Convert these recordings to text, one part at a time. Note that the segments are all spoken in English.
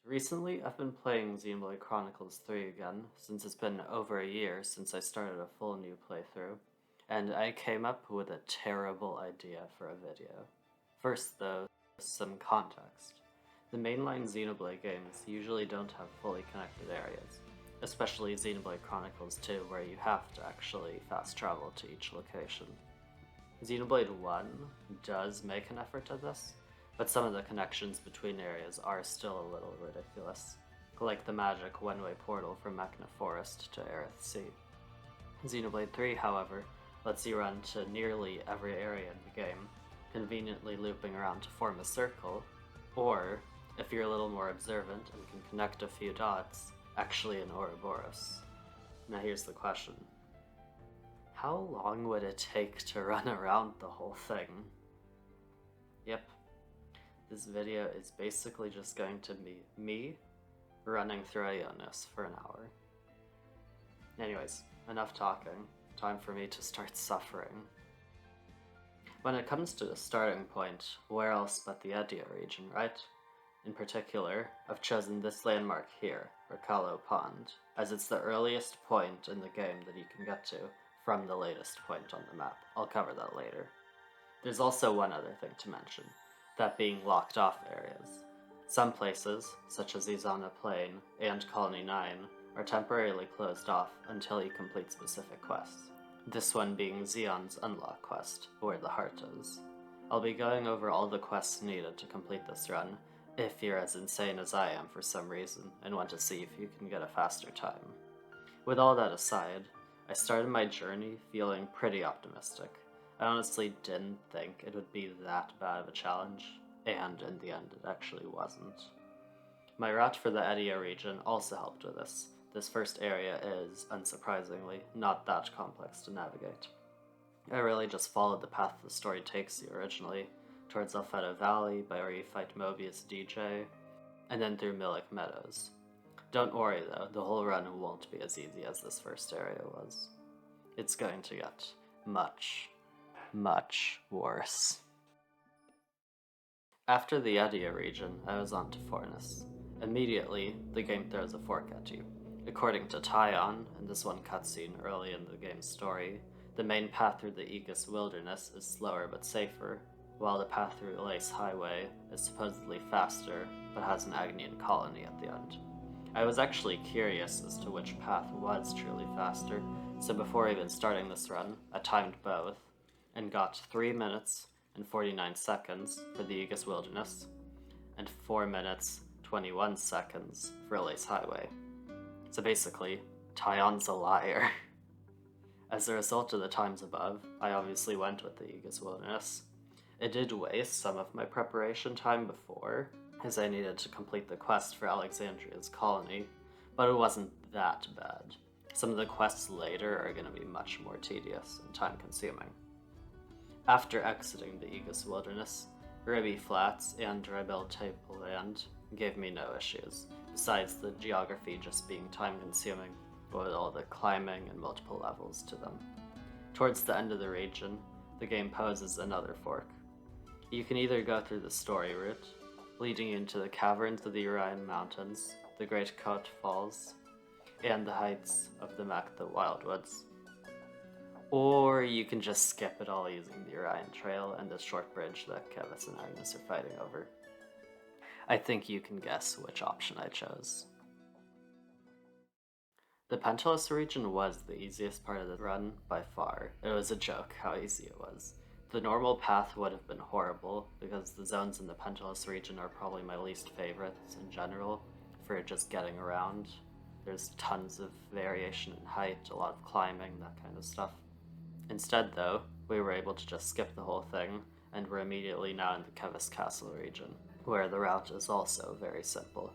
Recently, I've been playing Xenoblade Chronicles 3 again, since it's been over a year since I started a full new playthrough, and I came up with a terrible idea for a video. First, though, some context. The mainline Xenoblade games usually don't have fully connected areas, especially Xenoblade Chronicles 2, where you have to actually fast travel to each location. Xenoblade 1 does make an effort at this, but some of the connections between areas are still a little ridiculous, like the magic one-way portal from Mechna Forest to Aerith Sea. Xenoblade 3, however, lets you run to nearly every area in the game, conveniently looping around to form a circle, or, if you're a little more observant and can connect a few dots, actually an Ouroboros. Now here's the question. How long would it take to run around the whole thing? Yep. This video is basically just going to be me running through Ionis for an hour. Anyways, enough talking. Time for me to start suffering. When it comes to the starting point, where else but the Aetia region, right? In particular, I've chosen this landmark here, Ricalo Pond, as it's the earliest point in the game that you can get to from the latest point on the map. I'll cover that later. There's also one other thing to mention, that being locked off areas. Some places, such as Izana Plain and Colony 9, are temporarily closed off until you complete specific quests. This one being Xion's Unlock quest, where the heart is. I'll be going over all the quests needed to complete this run, if you're as insane as I am for some reason and want to see if you can get a faster time. With all that aside, I started my journey feeling pretty optimistic. I honestly didn't think it would be that bad of a challenge, and in the end it actually wasn't. My route for the Aetia region also helped with this. This first area is, unsurprisingly, not that complex to navigate. I really just followed the path the story takes you originally, towards Alfetta Valley, by where you fight Mobius DJ, and then through Milik Meadows. Don't worry though, the whole run won't be as easy as this first area was. It's going to get much worse. After the Aetia region, I was on to Fornis. Immediately, the game throws a fork at you. According to Tyon, in this one cutscene early in the game's story, the main path through the Aegis Wilderness is slower but safer, while the path through Lace Highway is supposedly faster, but has an Agnian colony at the end. I was actually curious as to which path was truly faster, so before even starting this run, I timed both, and got 3 minutes and 49 seconds for the Aegis Wilderness, and 4 minutes 21 seconds for Lace Highway. So basically, Tyon's a liar. As a result of the times above, I obviously went with the Aegis Wilderness. It did waste some of my preparation time before, as I needed to complete the quest for Alexandria's colony, but it wasn't that bad. Some of the quests later are going to be much more tedious and time-consuming. After exiting the Aegis Wilderness, Ribby Flats and Rebel Tableland gave me no issues, besides the geography just being time-consuming, with all the climbing and multiple levels to them. Towards the end of the region, the game poses another fork. You can either go through the story route, leading into the caverns of the Urian Mountains, the Great Coat Falls, and the heights of the Makta Wildwoods. Or you can just skip it all using the Urian Trail and the short bridge that Keves and Agnes are fighting over. I think you can guess which option I chose. The Pentelas region was the easiest part of the run by far. It was a joke how easy it was. The normal path would have been horrible, because the zones in the Pentelas region are probably my least favorites in general, for just getting around. There's tons of variation in height, a lot of climbing, that kind of stuff. Instead though, we were able to just skip the whole thing, and we're immediately now in the Keves Castle region, where the route is also very simple.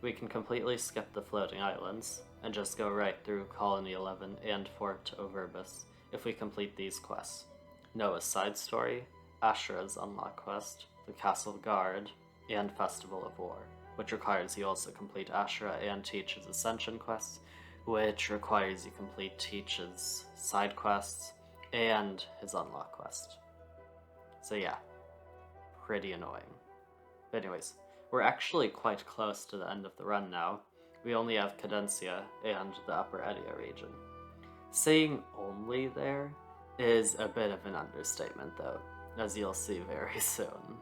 We can completely skip the floating islands, and just go right through Colony 11 and Fort Overbus if we complete these quests. Noah's Side Story, Ashura's Unlock Quest, the Castle Guard, and Festival of War, which requires you also complete Ashura and Teach's Ascension quests, which requires you complete Teach's side quests and his Unlock quest. So yeah, pretty annoying. But anyways, We're actually quite close to the end of the run now. We only have Cadensia and the Upper Aetia region. Saying only there is a bit of an understatement though, as you'll see very soon.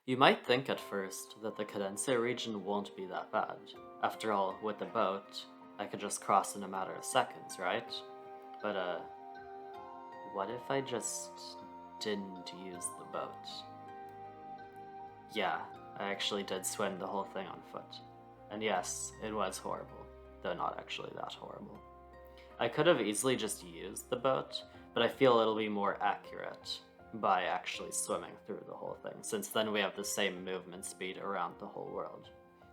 You might think at first that the Cadensia region won't be that bad. After all, with the boat, I could just cross in a matter of seconds, right? But what if I just didn't use the boat? Yeah, I actually did swim the whole thing on foot. And yes, it was horrible, though not actually that horrible. I could have easily just used the boat, but I feel it'll be more accurate by actually swimming through the whole thing, since then we have the same movement speed around the whole world.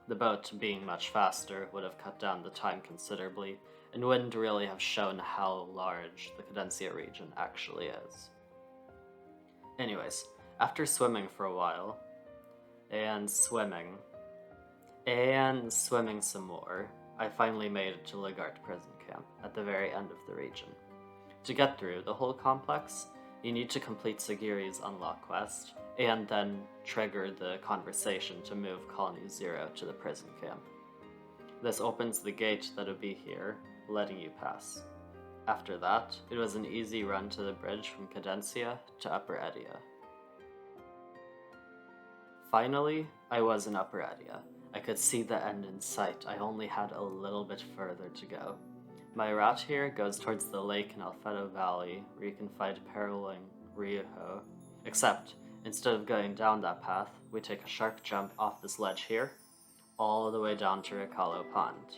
The boat, being much faster, would have cut down the time considerably, and wouldn't really have shown how large the Cadensia region actually is. Anyways, after swimming for a while, and swimming some more, I finally made it to Ligard prison camp at the very end of the region. To get through the whole complex, you need to complete Sagiri's unlock quest, and then trigger the conversation to move Colony 0 to the prison camp. This opens the gate that'll be here, letting you pass. After that, it was an easy run to the bridge from Cadensia to Upper Aetia. Finally, I was in Upper Aetia. I could see the end in sight. I only had a little bit further to go. My route here goes towards the lake in Alfedo Valley, where you can find Periling Ryuho. Except, instead of going down that path, we take a sharp jump off this ledge here, all the way down to Ricalo Pond.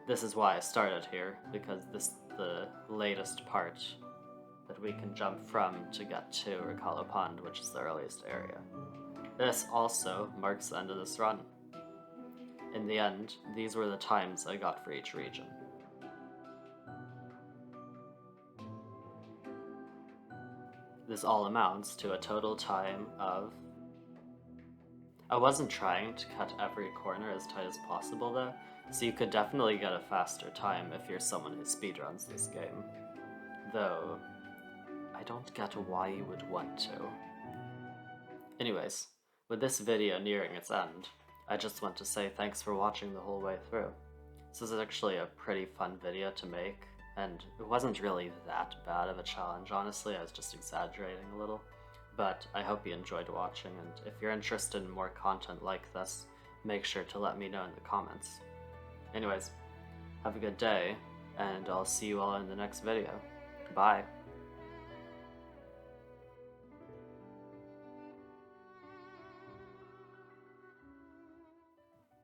This is why I started here, because this is the latest part that we can jump from to get to Ricalo Pond, which is the earliest area. This also marks the end of this run. In the end, these were the times I got for each region. This all amounts to a total time of... I wasn't trying to cut every corner as tight as possible though, so you could definitely get a faster time if you're someone who speedruns this game. Though, I don't get why you would want to. Anyways, with this video nearing its end, I just want to say thanks for watching the whole way through. This is actually a pretty fun video to make, and it wasn't really that bad of a challenge, honestly. I was just exaggerating a little. But I hope you enjoyed watching, and if you're interested in more content like this, make sure to let me know in the comments. Anyways, have a good day, and I'll see you all in the next video. Bye!